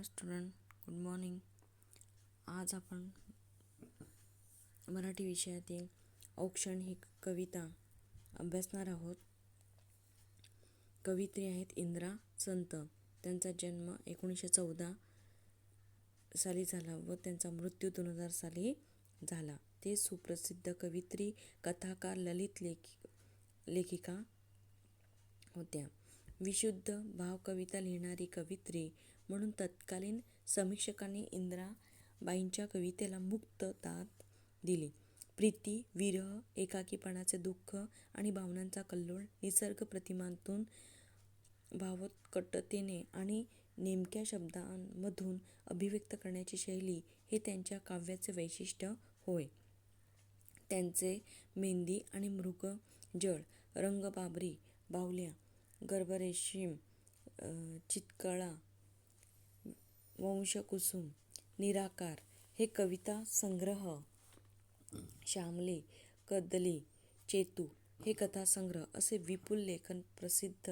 Hello student, good morning. आज आपण मराठी विषयातील औक्षण ही कविता अभ्यासणार आहोत. कवयित्री आहेत इंदिरा संत. त्यांचा जन्म 1914 साली झाला व त्यांचा मृत्यू 2000 साली झाला. ते सुप्रसिद्ध कवयित्री, कथाकार, ललित लेखिका होत्या. विशुद्ध भावकविता लिहिणारी कवयित्री म्हणून तत्कालीन समीक्षकांनी इंदिराबाईंच्या कवितेला मुक्त दाद दिली. प्रीती, विरह, एकाकीपणाचे दुःख आणि भावनांचा कल्लोळ निसर्ग प्रतिमांतून भावोत्कटतेने आणि नेमक्या शब्दांमधून अभिव्यक्त करण्याची शैली हे त्यांच्या काव्याचे वैशिष्ट्य होय. त्यांचे मेंदी आणि मृगजळ, रंग, बाबरी, बाहुल्या, गर्भरेशीम, चितकळा, वंशकुसुम, निराकार हे कविता संग्रह, श्यामले, कदली, चेतू हे कथासंग्रह असे विपुल लेखन प्रसिद्ध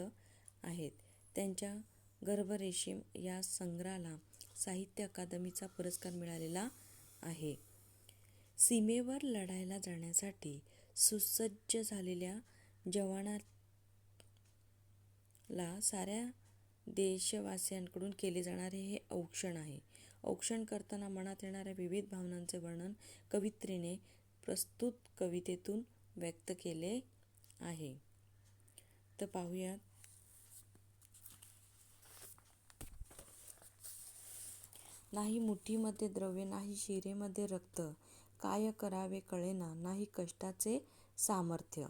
आहेत. त्यांच्या गर्भरेशीम या संग्रहाला साहित्य अकादमीचा पुरस्कार मिळालेला आहे. सीमेवर लढायला जाण्यासाठी सुसज्ज झालेल्या जवानाला साऱ्या देशवासियांकडून केले जाणारे हे औक्षण आहे. औक्षण करताना मनात येणाऱ्या विविध भावनांचे वर्णन कवयित्रीने प्रस्तुत कवितेतून व्यक्त केले आहे. तर पाहूयात. नाही मुठीमध्ये द्रव्य, नाही शिरेमध्ये रक्त, काय करावे कळेना, नाही कष्टाचे सामर्थ्य.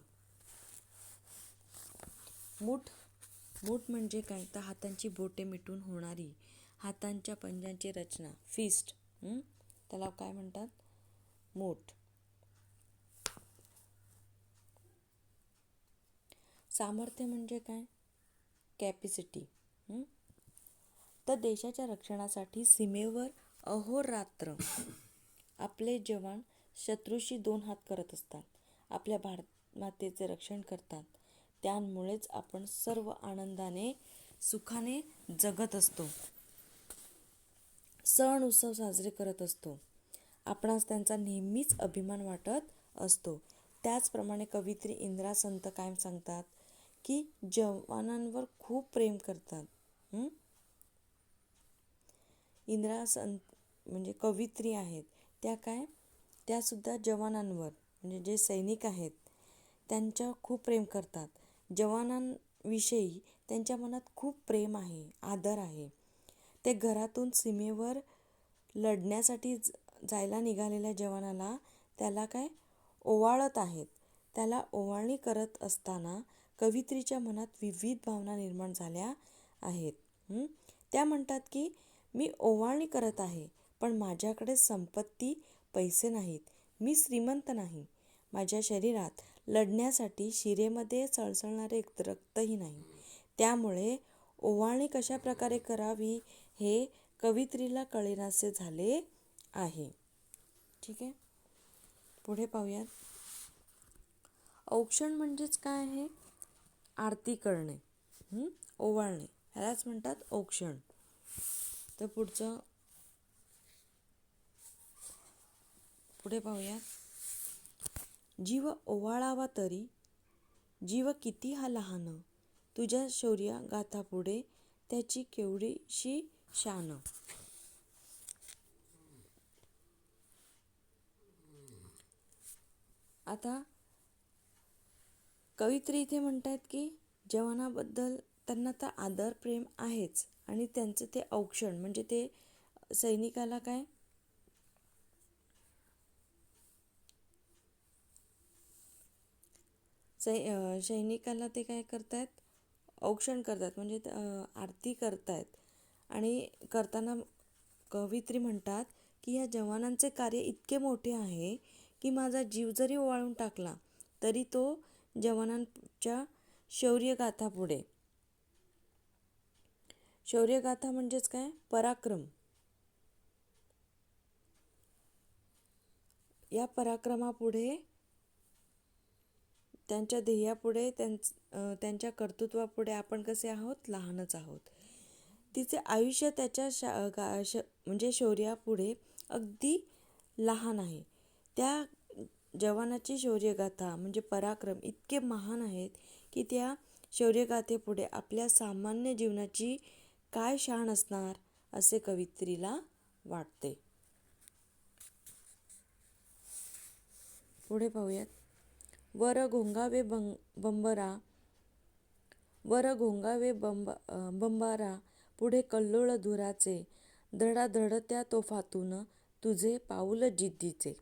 मूठ म्हणजे काय? तर हातांची बोटे मिटून होणारी हातांच्या पंजांची रचना, फिस्ट. त्याला काय म्हणतात? मूठ. सामर्थ्य म्हणजे काय? कॅपॅसिटी. तर देशाच्या रक्षणासाठी सीमेवर अहोरात्र आपले जवान शत्रूशी 2 हात करत असतात. आपल्या भारत मातेचे रक्षण करतात. त्यामुळेच आपण सर्व आनंदाने, सुखाने जगत असतो. सण उत्सव साजरे करत असतो. आपणास त्यांचा नेहमीच अभिमान वाटत असतो. त्याचप्रमाणे कवयित्री इंदिरा संत काय सांगतात की जवानांवर खूप प्रेम करतात. इंदिरा संत म्हणजे कवयित्री आहेत त्या काय? त्या सुद्धा जवानांवर म्हणजे जे सैनिक आहेत त्यांच्या खूप प्रेम करतात. जवानांविषयी त्यांच्या मनात खूप प्रेम आहे, आदर आहे. ते घरातून सीमेवर लढण्यासाठी जायला निघालेल्या जवानाला त्याला काय ओवाळत आहेत. त्याला ओवाळणी करत असताना कवयित्रीच्या मनात विविध भावना निर्माण झाल्या आहेत. त्या म्हणतात की मी ओवाळणी करत आहे, पण माझ्याकडे संपत्ती, पैसे नाहीत. मी श्रीमंत नाही. माझ्या शरीरात लढण्यासाठी शिरेमध्ये सळसळणारे रक्तही नाही. त्यामुळे ओवाळणी कशा प्रकारे करावी हे कवयित्रीला कळेनासे झाले आहे. ठीक आहे, पुढे पाहूयात. औक्षण म्हणजेच काय आहे? आरती करणे, ओवाळणे, ह्यालाच म्हणतात औक्षण. तर पुढे पाहूयात. जीव ओवाळावा तरी, जीव किती हा लहान, तुझ्या शौर्य गाथापुढे त्याची केवढीशी शान. आता कवयित्री इथे म्हणतात की जवानाबद्दल त्यांना तर आदर प्रेम आहेच आणि त्यांचं ते औक्षण म्हणजे ते सैनिकाला काय सैनिकाला ते काय करतात? औक्षण करतात म्हणजे आरती करतात. आणि करताना कवयित्री म्हणतात की या जवानांचे कार्य इतके मोठे आहे की माझा जीव जरी ओवाळून टाकला तरी तो जवानांच्या शौर्यगाथापुढे. शौर्यगाथा म्हणजेच काय? पराक्रम. या पराक्रमापुढे, त्यांच्या ध्येयापुढे, त्यांच्या कर्तृत्वापुढे आपण कसे आहोत? लहानच आहोत. तिचे आयुष्य त्याच्या म्हणजे शौर्यापुढे अगदी लहान आहे. त्या जवानाची शौर्यगाथा म्हणजे पराक्रम इतके महान आहेत की त्या शौर्यगाथेपुढे आपल्या सामान्य जीवनाची काय शान असणार असे कवयित्रीला वाटते. पुढे पाहूयात. वर घोंगावे बंबरा, वर घोंगावे बंबारा, पुढे कल्लोळ धुराचे, धडाधडत्या तोफातून तुझे पाऊल जिद्दीचे.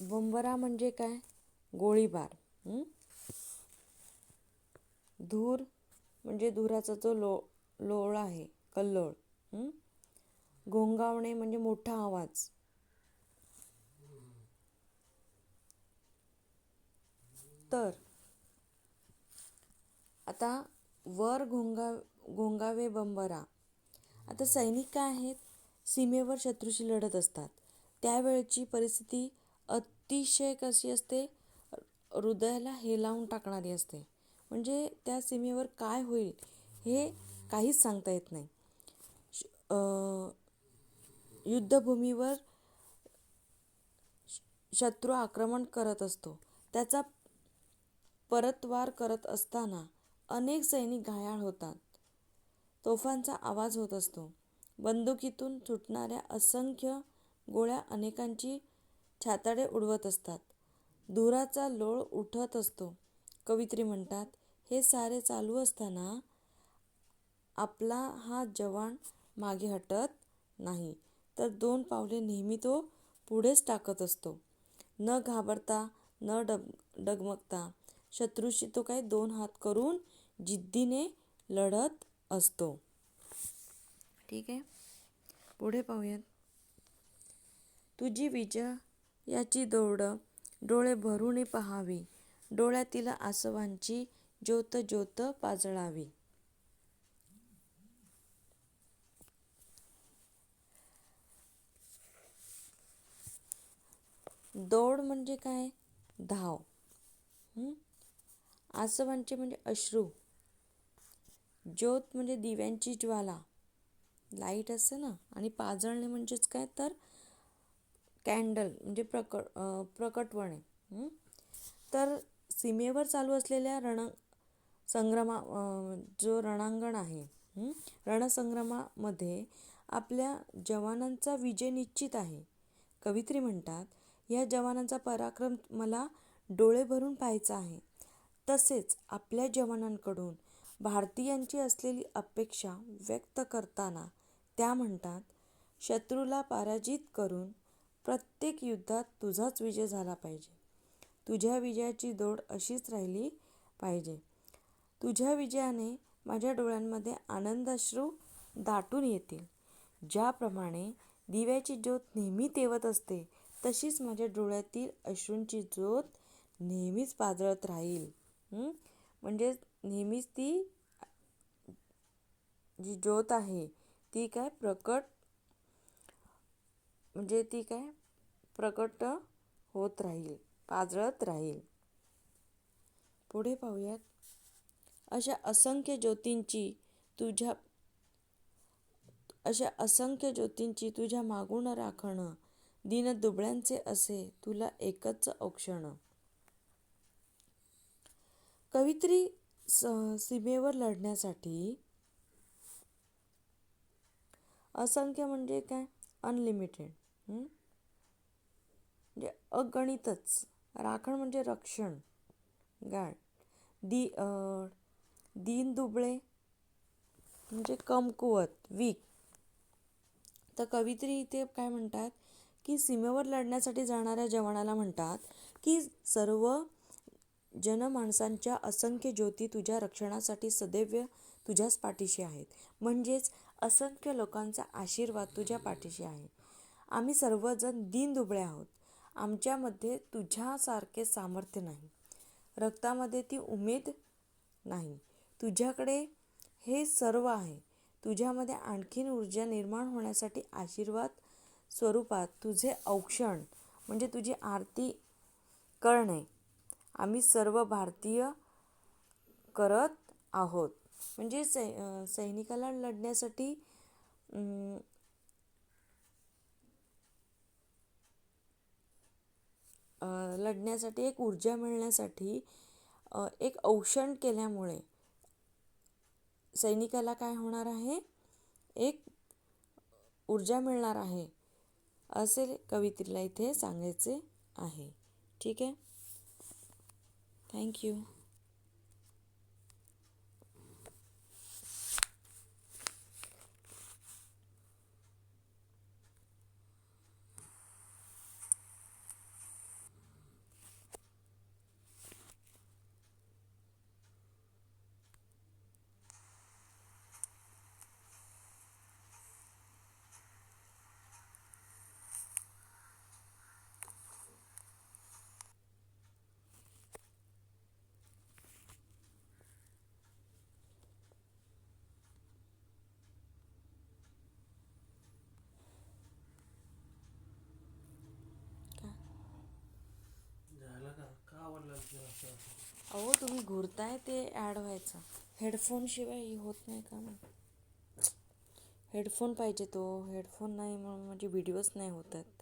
बंबारा म्हणजे काय? गोळीबार. धूर म्हणजे धुराचा जो लोळ आहे, कल्लोळ. घोंगावणे म्हणजे मोठा आवाज. तर आता वर घोंगावे बंबरा. आता सैनिक काय आहेत? सीमेवर शत्रूशी लढत असतात. त्यावेळची परिस्थिती अतिशय कशी असते? हृदयाला हेलावून टाकणारी असते. म्हणजे त्या सीमेवर काय होईल हे काहीच सांगता येत नाही. युद्धभूमीवर शत्रू आक्रमण करत असतो. त्याचा परतवार करत असताना अनेक सैनिक घायाळ होतात. तोफांचा आवाज होत असतो. बंदुकीतून सुटणाऱ्या असंख्य गोळ्या अनेकांची छाताडे उडवत असतात. धुराचा लोळ उठत असतो. कवयित्री म्हणतात, हे सारे चालू असताना आपला हा जवान मागे हटत नाही, तर 2 पावले नेहमी तो पुढेच टाकत असतो. न घाबरता, न डगमगता शत्रूशी तो काय 2 हात करून जिद्दीने लढत असतो. ठीक आहे, पुढे पाहूयात. तुझी विजयाची दौड डोळे भरून पहावी, डोळ्यातील आसवांची ज्योत ज्योत पाजळावी. दौड म्हणजे काय? धाव. आसवांचे म्हणजे अश्रू. ज्योत म्हणजे दिव्यांची ज्वाला, लाईट असते ना. आणि पाजळणे म्हणजेच काय? तर कॅन्डल म्हणजे प्रकटवणे. तर सीमेवर चालू असलेल्या जो रणांगण आहे, रणसंग्रामामध्ये आपल्या जवानांचा विजय निश्चित आहे. कवयित्री म्हणतात, या जवानांचा पराक्रम मला डोळे भरून पाहायचा आहे. तसेच आपल्या जवानांकडून भारतीयांची असलेली अपेक्षा व्यक्त करताना त्या म्हणतात, शत्रूला पराजित करून प्रत्येक युद्धात तुझाच विजय झाला पाहिजे. तुझ्या विजयाची दौड अशीच राहिली पाहिजे. तुझ्या विजयाने माझ्या डोळ्यांमध्ये आनंदाश्रू दाटून येतील. ज्याप्रमाणे दिव्याची ज्योत नेहमी तेवत असते, तशीच माझ्या डोळ्यातील अश्रूंची ज्योत नेहमीच पाजळत राहील. म्हणजे नेहमीच ती जी ज्योत आहे ती काय प्रकट होत राहील, पाजळत राहील. पुढे पाहूयात. अशा असंख्य ज्योतींची तुझ्या मागून राखण, दिन दुबळ्यांचे असे तुला एकच औक्षण. कवयित्री सीमेवर लढण्यासाठी असंख्य म्हणजे काय? अनलिमिटेड. म्हणजे अगणितच. राखण म्हणजे रक्षण, गार्ड. दीन दुबळे म्हणजे कमकुवत, वीक. तर कवयित्री इथे काय म्हणतात की सीमेवर लढण्यासाठी जाणाऱ्या जवानाला म्हणतात की सर्व जनमानसांच्या असंख्य ज्योती तुझ्या रक्षणासाठी सदैव तुझ्याच पाठीशी आहेत. म्हणजेच असंख्य लोकांचा आशीर्वाद तुझ्या पाठीशी आहे. आम्ही सर्वजण दीनदुबळे आहोत. आमच्यामध्ये तुझ्यासारखे सामर्थ्य नाही, रक्तामध्ये ती उमेद नाही. तुझ्याकडे हे सर्व आहे. तुझ्यामध्ये आणखीन ऊर्जा निर्माण होण्यासाठी आशीर्वाद स्वरूपात तुझे औक्षण म्हणजे तुझी आरती करणे आम्ही सर्व भारतीय करत आहोत. म्हणजे सैनिकाला लढण्यासाठी एक ऊर्जा मिळण्यासाठी एक औषण केल्यामुळे सैनिकाला काय होणार आहे, एक ऊर्जा मिळणार आहे असे कवित्रीला इथे सांगायचे आहे. ठीक आहे. थँक्यू. अहो तुम्ही घुरताय ते ॲड व्हायचं. हेडफोनशिवाय होत नाही का? हेडफोन पाहिजे. हेडफोन नाही म्हणून माझे व्हिडिओज नाही होत आहेत.